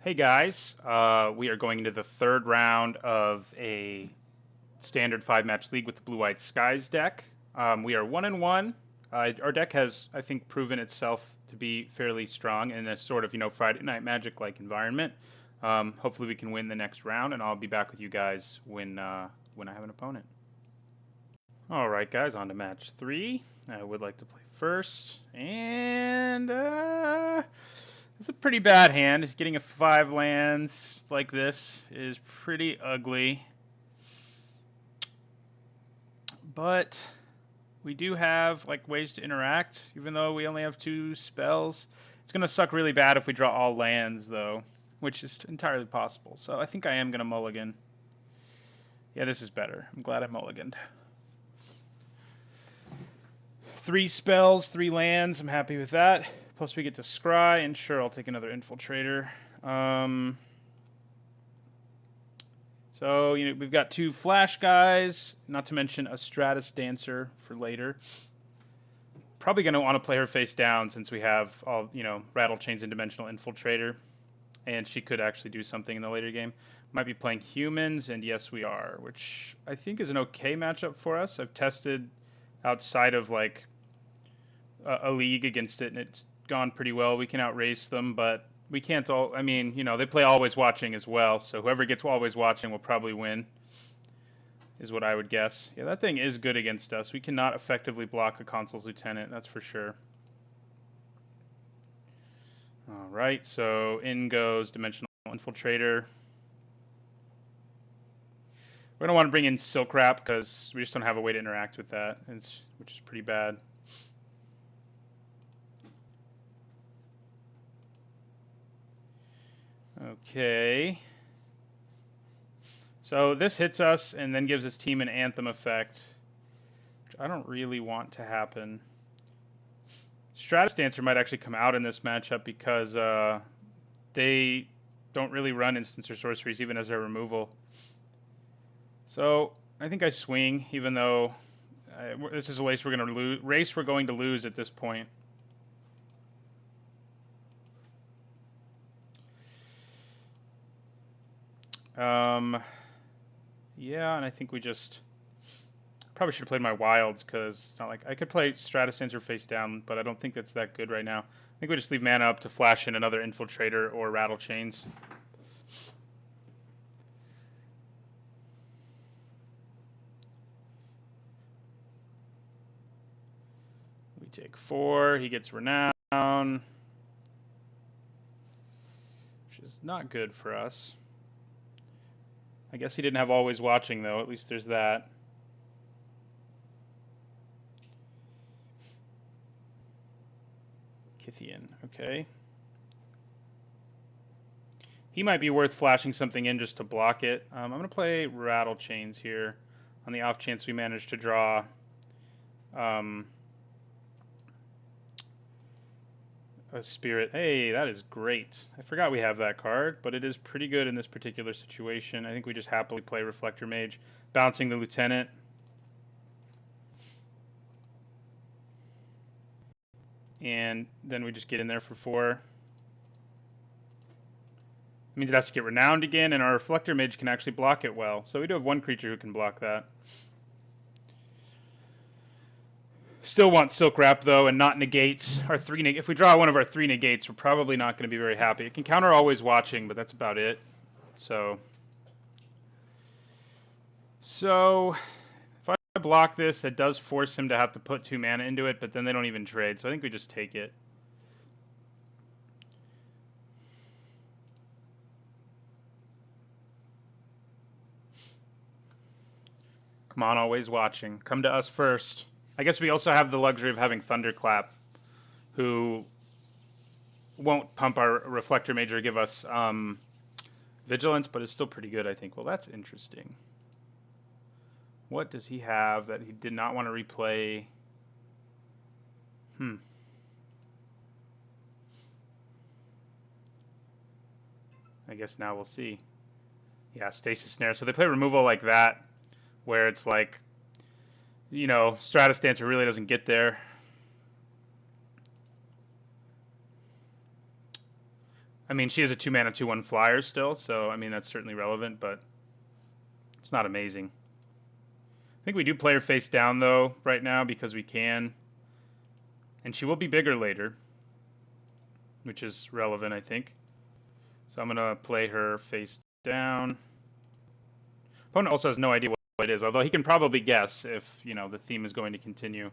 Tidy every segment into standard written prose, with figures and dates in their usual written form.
Hey guys, we are going into the third round of a standard 5-match league with the Blue White Skies deck. We are 1-1. Our deck has, I think, proven itself to be fairly strong in a sort of, Friday Night Magic-like environment. Hopefully we can win the next round, and I'll be back with you guys when I have an opponent. All right, guys, on to match 3. I would like to play first, and it's a pretty bad hand. Getting a 5 lands like this is pretty ugly. But we do have ways to interact, even though we only have 2 spells. It's going to suck really bad if we draw all lands, though, which is entirely possible. So I think I am going to mulligan. Yeah, this is better. I'm glad I mulliganed. 3 spells, 3 lands. I'm happy with that. Plus we get to scry, and sure, I'll take another infiltrator. So, we've got 2 flash guys, not to mention a Stratus Dancer for later. Probably going to want to play her face down since we have all, Rattle Chains and Dimensional Infiltrator. And she could actually do something in the later game. Might be playing humans, and yes, we are, which I think is an okay matchup for us. I've tested outside of, a league against it, and it's gone pretty well. We can outrace them, but we can't all... I mean, they play Always Watching as well, so whoever gets Always Watching will probably win, is what I would guess. Yeah, that thing is good against us. We cannot effectively block a Consul's Lieutenant, that's for sure. Alright, so in goes Dimensional Infiltrator. We're going to want to bring in Silk Wrap, because we just don't have a way to interact with that, which is pretty bad. Okay. So this hits us and then gives this team an Anthem effect, which I don't really want to happen. Stratus Dancer might actually come out in this matchup because they don't really run instants or sorceries even as their removal. So I think I swing, even though this is a race we're going to lose at this point. Yeah, and I think we just probably should have played my wilds, because it's not like I could play Stratus Dancer face down, but I don't think that's that good right now. I think we just leave mana up to flash in another Infiltrator or Rattle Chains. We take 4. He gets Renown, which is not good for us. I guess he didn't have Always Watching, though. At least there's that. Kithian, okay. He might be worth flashing something in just to block it. I'm going to play Rattle Chains here on the off chance we manage to draw a Spirit. Hey, that is great. I forgot we have that card, but it is pretty good in this particular situation. I think we just happily play Reflector Mage, bouncing the Lieutenant. And then we just get in there for 4. It means it has to get Renowned again, and our Reflector Mage can actually block it well. So we do have 1 creature who can block that. Still want Silk Wrap, though, and not negates our 3 If we draw one of our 3 negates, we're probably not going to be very happy. It can counter Always Watching, but that's about it. So if I block this, it does force him to have to put 2 mana into it, but then they don't even trade, so I think we just take it. Come on, Always Watching. Come to us first. I guess we also have the luxury of having Thunderclap, who won't pump our Reflector Mage or give us Vigilance, but is still pretty good, I think. Well, that's interesting. What does he have that he did not want to replay? I guess now we'll see. Yeah, Stasis Snare. So they play removal like that, where it's like, Stratus Dancer really doesn't get there. I mean, she is a 2-mana 2/1 flyer still, so I mean that's certainly relevant, but it's not amazing. I think we do play her face down though right now because we can, and she will be bigger later, which is relevant, I think. So I'm gonna play her face down. Opponent also has no idea what it is, although he can probably guess if the theme is going to continue.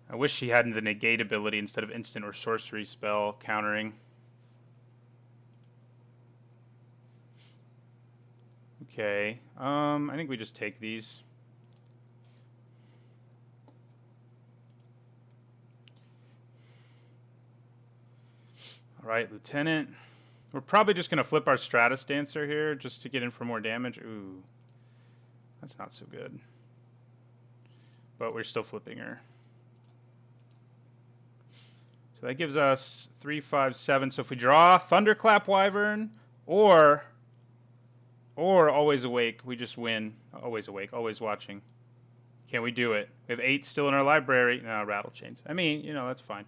I wish he had the negate ability instead of instant or sorcery spell countering. Okay, I think we just take these. All right, Lieutenant. We're probably just going to flip our Stratus Dancer here just to get in for more damage. Ooh, that's not so good. But we're still flipping her. So that gives us 3, 5, 7. So if we draw Thunderclap Wyvern or Always Awake, we just win. Always Awake, always watching. Can we do it? We have 8 still in our library. No, Rattle Chains. I mean, that's fine.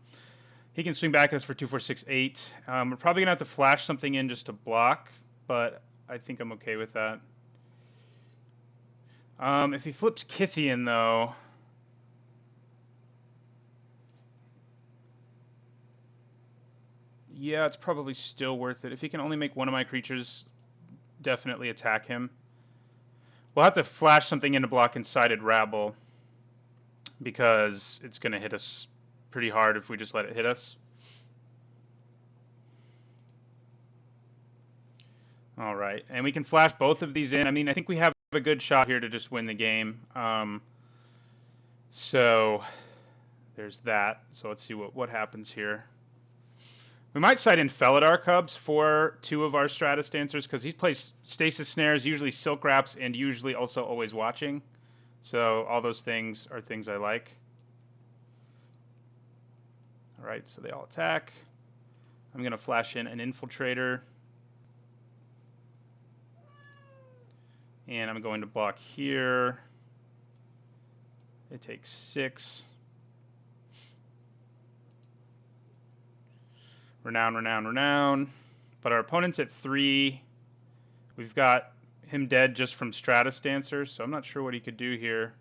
He can swing back at us for 2, 4, 6, 8. We're probably going to have to flash something in just to block, but I think I'm okay with that. If he flips Kithian, though... yeah, it's probably still worth it. If he can only make one of my creatures definitely attack him. We'll have to flash something in to block Incited Rabble because it's going to hit us pretty hard if we just let it hit us. All right, and we can flash both of these in. I mean, I think we have a good shot here to just win the game. So there's that. So let's see what happens here. We might side in Felidar Cubs for 2 of our Stratus Dancers because he plays Stasis Snares, usually Silk Wraps, and usually also Always Watching. So all those things are things I like. All right, so they all attack. I'm going to flash in an Infiltrator. And I'm going to block here. It takes 6. Renown. But our opponent's at 3. We've got him dead just from Stratus Dancer, so I'm not sure what he could do here.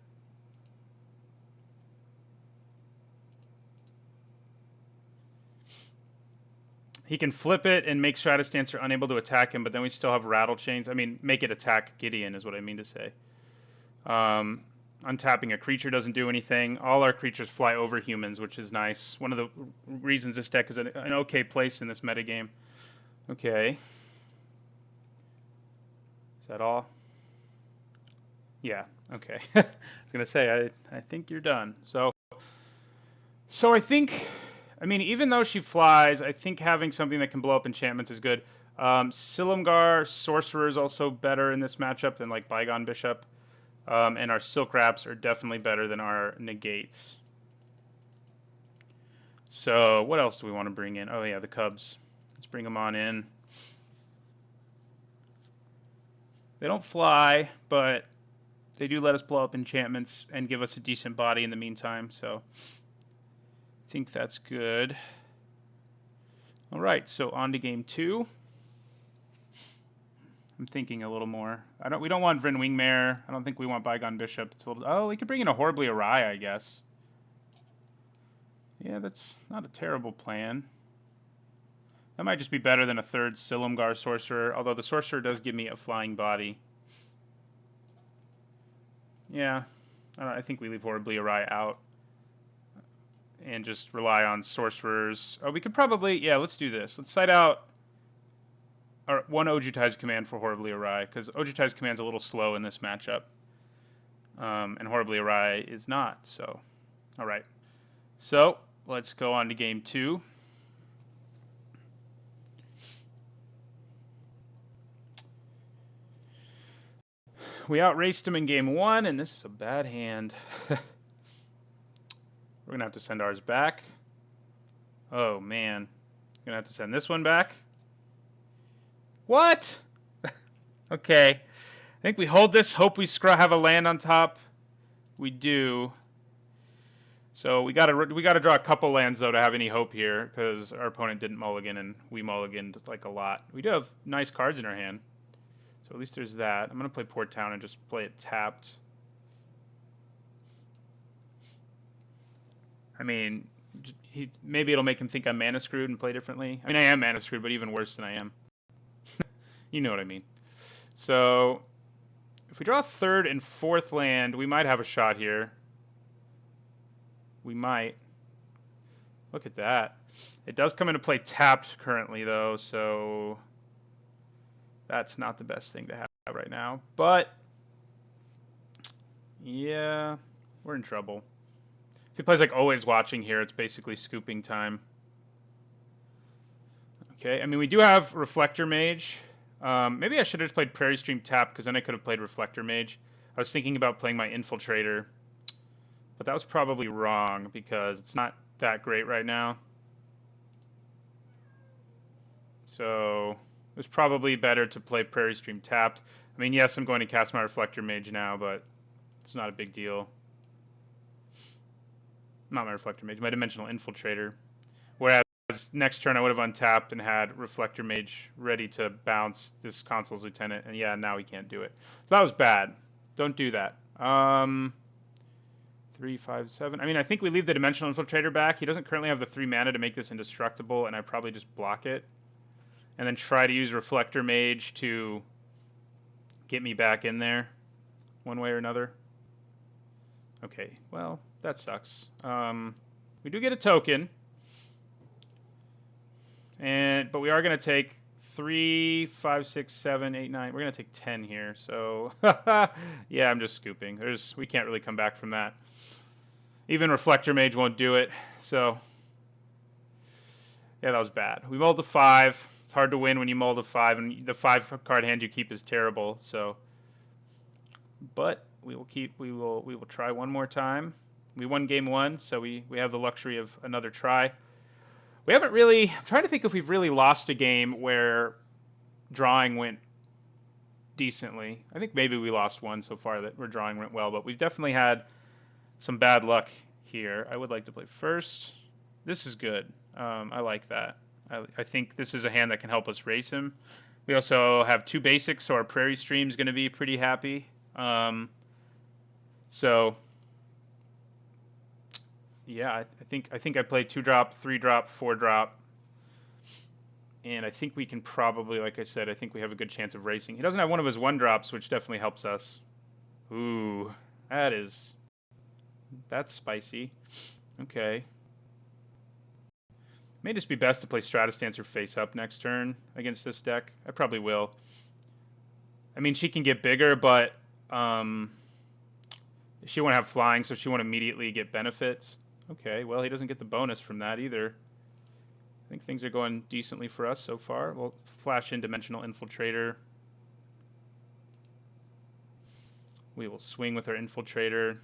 He can flip it and make Stratus Dancer unable to attack him, but then we still have Rattle Chains. I mean, make it attack Gideon is what I mean to say. Untapping a creature doesn't do anything. All our creatures fly over humans, which is nice. One of the reasons this deck is an okay place in this metagame. Okay. Is that all? Yeah, okay. I was going to say, I think you're done. So I think, I mean, even though she flies, I think having something that can blow up enchantments is good. Silumgar Sorcerer is also better in this matchup than like Bygone Bishop. And our Silk Wraps are definitely better than our negates. So what else do we want to bring in? Oh yeah, the Cubs. Let's bring them on in. They don't fly, but they do let us blow up enchantments and give us a decent body in the meantime. So I think that's good. All right, so on to game 2. I'm thinking a little more. We don't want Vryn Wingmare. I don't think we want Bygone Bishop. It's a little. Oh, we could bring in a Horribly Awry, I guess. Yeah, that's not a terrible plan. That might just be better than a 3rd Silumgar Sorcerer, although the Sorcerer does give me a flying body. Yeah, I think we leave Horribly Awry out and just rely on Sorcerers. Oh, we could probably, yeah, let's do this. Let's side out one Ojutai's Command for Horribly Awry, because Ojutai's Command's a little slow in this matchup. And Horribly Awry is not, so. All right. So, let's go on to game 2. We outraced him in game 1, and this is a bad hand. We're going to have to send ours back. Oh, man. Going to have to send this one back. What? Okay. I think we hold this, hope we have a land on top. We do. So we gotta draw a couple lands though to have any hope here, because our opponent didn't mulligan and we mulliganed like a lot. We do have nice cards in our hand, so at least there's that. I'm gonna play Port Town and just play it tapped. I mean, maybe it'll make him think I'm mana screwed and play differently. I mean, I am mana screwed, but even worse than I am. You know what I mean. So if we draw a third and fourth land, we might have a shot here. We might. Look at that. It does come into play tapped currently, though, so that's not the best thing to have right now. But, yeah, we're in trouble. If he plays like Always Watching here, it's basically scooping time. Okay, I mean, we do have Reflector Mage. Maybe I should have just played Prairie Stream Tap, because then I could have played Reflector Mage. I was thinking about playing my Infiltrator, but that was probably wrong, because it's not that great right now. So it was probably better to play Prairie Stream Tapped. I mean, yes, I'm going to cast my Reflector Mage now, but it's not a big deal. Not my Reflector Mage, my Dimensional Infiltrator. Whereas next turn I would have untapped and had Reflector Mage ready to bounce this Consul's Lieutenant, and yeah, now he can't do it. So that was bad. Don't do that. 3, 5, 7. I mean, I think we leave the Dimensional Infiltrator back. He doesn't currently have the 3 mana to make this indestructible, and I probably just block it. And then try to use Reflector Mage to get me back in there one way or another. Okay, well, that sucks. We do get a token. But we are going to take 3, 5, 6, 7, 8, 9. We're going to take 10 here. So, yeah, I'm just scooping. We can't really come back from that. Even Reflector Mage won't do it. So, yeah, that was bad. We mulled to 5. It's hard to win when you mull to 5, and the 5-card hand you keep is terrible. So, but we will try one more time. We won game 1, so we have the luxury of another try. We haven't really... I'm trying to think if we've really lost a game where drawing went decently. I think maybe we lost one so far where drawing went well, but we've definitely had some bad luck here. I would like to play first. This is good. I like that. I think this is a hand that can help us race him. We also have 2 basics, so our Prairie Stream is going to be pretty happy. So... yeah, I think I played 2-drop, 3-drop, 4-drop, and I think we can probably, like I said, I think we have a good chance of racing. He doesn't have one of his 1-drops, which definitely helps us. Ooh, that's spicy. Okay. May just be best to play Stratus Dancer face up next turn against this deck. I probably will. I mean, she can get bigger, but she won't have flying, so she won't immediately get benefits. Okay, well, he doesn't get the bonus from that either. I think things are going decently for us so far. We'll flash in Dimensional Infiltrator. We will swing with our Infiltrator.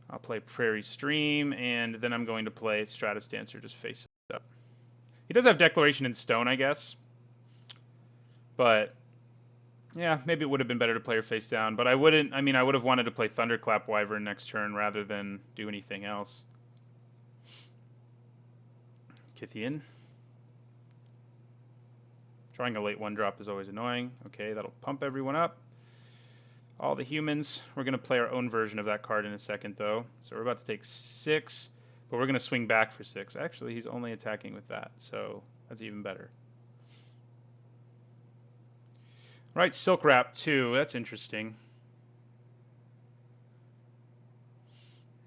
I'll play Prairie Stream, and then I'm going to play Stratus Dancer just face up. He does have Declaration in Stone, I guess. But... yeah, maybe it would have been better to play her face down, but I wouldn't. I mean, I would have wanted to play Thunderclap Wyvern next turn rather than do anything else. Kithian. Drawing a late 1-drop is always annoying. Okay, that'll pump everyone up. All the humans. We're going to play our own version of that card in a second, though. So we're about to take 6, but we're going to swing back for 6. Actually, he's only attacking with that, so that's even better. Right, Silk Wrap, too. That's interesting.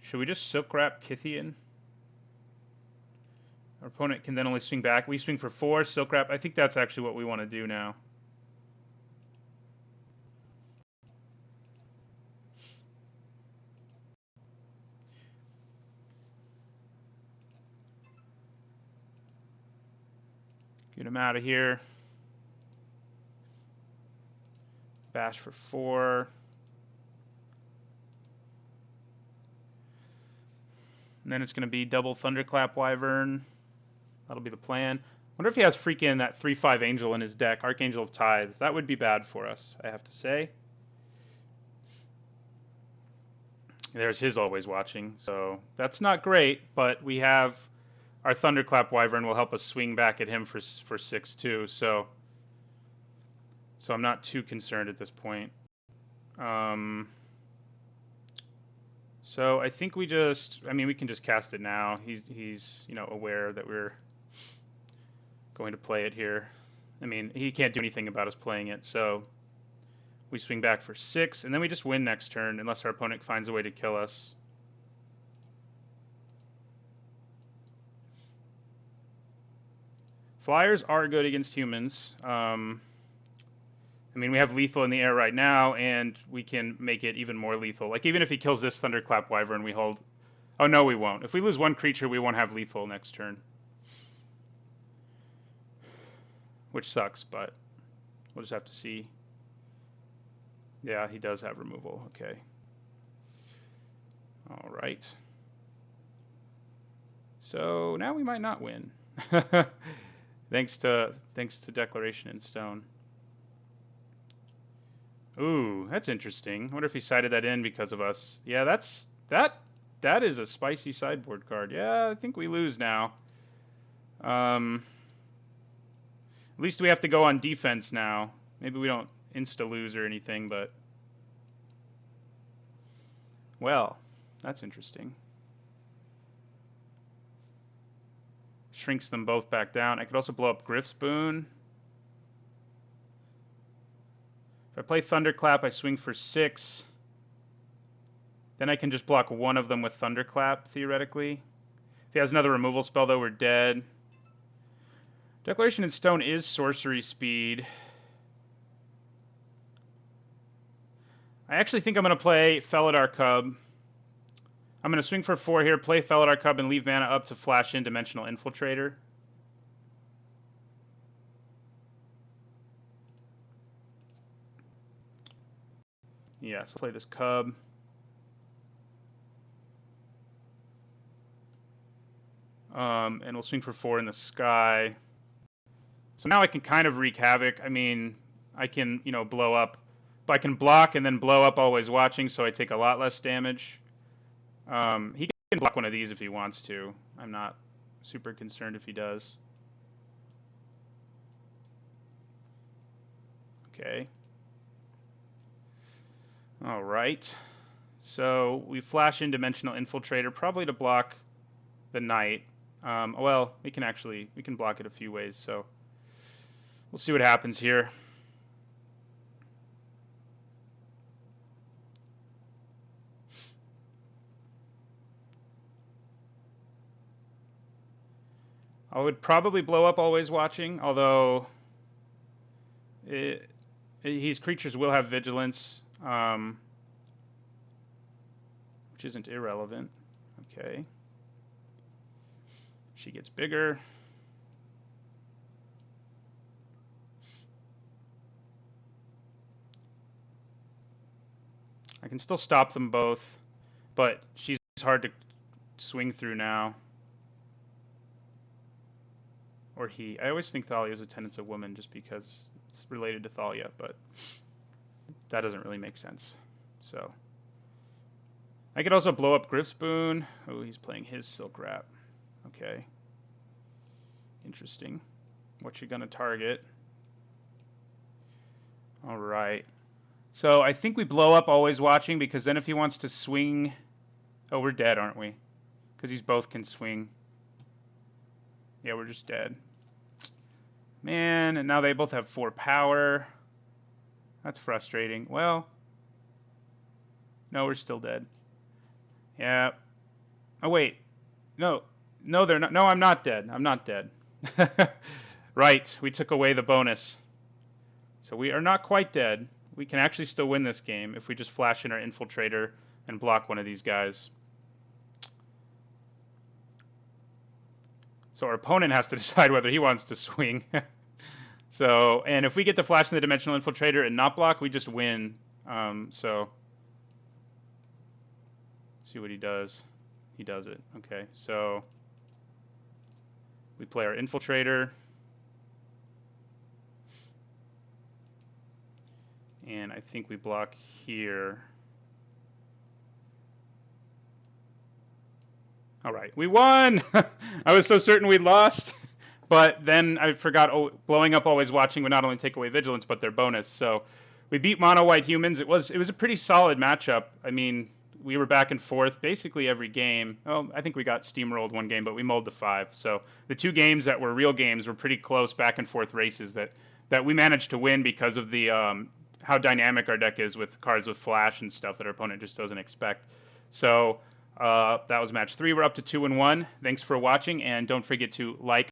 Should we just Silk Wrap Kithian? Our opponent can then only swing back. We swing for 4, Silk Wrap. I think that's actually what we want to do now. Get him out of here. Bash for 4. And then it's going to be double Thunderclap Wyvern. That'll be the plan. Wonder if he has freaking that 3/5 Angel in his deck, Archangel of Tithes. That would be bad for us, I have to say. There's his Always Watching, so that's not great, but we have our Thunderclap Wyvern will help us swing back at him for 6 too, so I'm not too concerned at this point. So I think we can just cast it now. He's aware that we're going to play it here. I mean, he can't do anything about us playing it, so we swing back for 6, and then we just win next turn unless our opponent finds a way to kill us. Flyers are good against humans. I mean, we have lethal in the air right now, and we can make it even more lethal. Like, even if he kills this Thunderclap Wyvern, we hold... Oh, no, we won't. If we lose one creature, we won't have lethal next turn. Which sucks, but we'll just have to see. Yeah, he does have removal. Okay. All right. So now we might not win. Thanks to Declaration in Stone. Ooh, that's interesting. I wonder if he sided that in because of us. Yeah, that is a spicy sideboard card. Yeah, I think we lose now. At least we have to go on defense now. Maybe we don't insta-lose or anything, but... Well, that's interesting. Shrinks them both back down. I could also blow up Griff's Boon. If I play Thunderclap, I swing for 6. Then I can just block one of them with Thunderclap, theoretically. If he has another removal spell, though, we're dead. Declaration in Stone is sorcery speed. I actually think I'm going to play Felidar Cub. I'm going to swing for 4 here, play Felidar Cub, and leave mana up to flash in Dimensional Infiltrator. Yes, play this Cub. And we'll swing for 4 in the sky. So now I can kind of wreak havoc. I mean, I can, blow up. But I can block and then blow up Always Watching, so I take a lot less damage. He can block one of these if he wants to. I'm not super concerned if he does. Okay. All right. So we flash in Dimensional Infiltrator, probably to block the Knight. Well, we can block it a few ways, so we'll see what happens here. I would probably blow up Always Watching, although his creatures will have vigilance, which isn't irrelevant. Okay. She gets bigger. I can still stop them both, but she's hard to swing through now. Or he. I always think Thalia is a tenant's a woman just because it's related to Thalia, but that doesn't really make sense. So I could also blow up Griff's Boon. Oh, he's playing his Silk Wrap. Okay. Interesting. What you gonna target? All right. So I think we blow up Always Watching because then if he wants to swing... Oh, we're dead, aren't we? Because these both can swing. Yeah, we're just dead. Man, and now they both have 4 power. That's frustrating. Well, no, we're still dead. Yeah. Oh, wait. No, they're not. No, I'm not dead. I'm not dead. Right, we took away the bonus. So we are not quite dead. We can actually still win this game if we just flash in our Infiltrator and block one of these guys. So our opponent has to decide whether he wants to swing. So, and if we get to flash in the Dimensional Infiltrator and not block, we just win. So, see what he does. He does it. Okay, so we play our Infiltrator. I think we block here. All right, we won! I was so certain we'd lost, but then I forgot blowing up Always Watching would not only take away Vigilance, but their bonus. So we beat Mono White Humans. It was a pretty solid matchup. I mean, we were back and forth basically every game. Oh, I think we got steamrolled one game, but we mulled the 5. So the 2 games that were real games were pretty close back and forth races that we managed to win because of the how dynamic our deck is with cards with flash and stuff that our opponent just doesn't expect. So that was match 3. We're up to 2-1. Thanks for watching, and don't forget to like,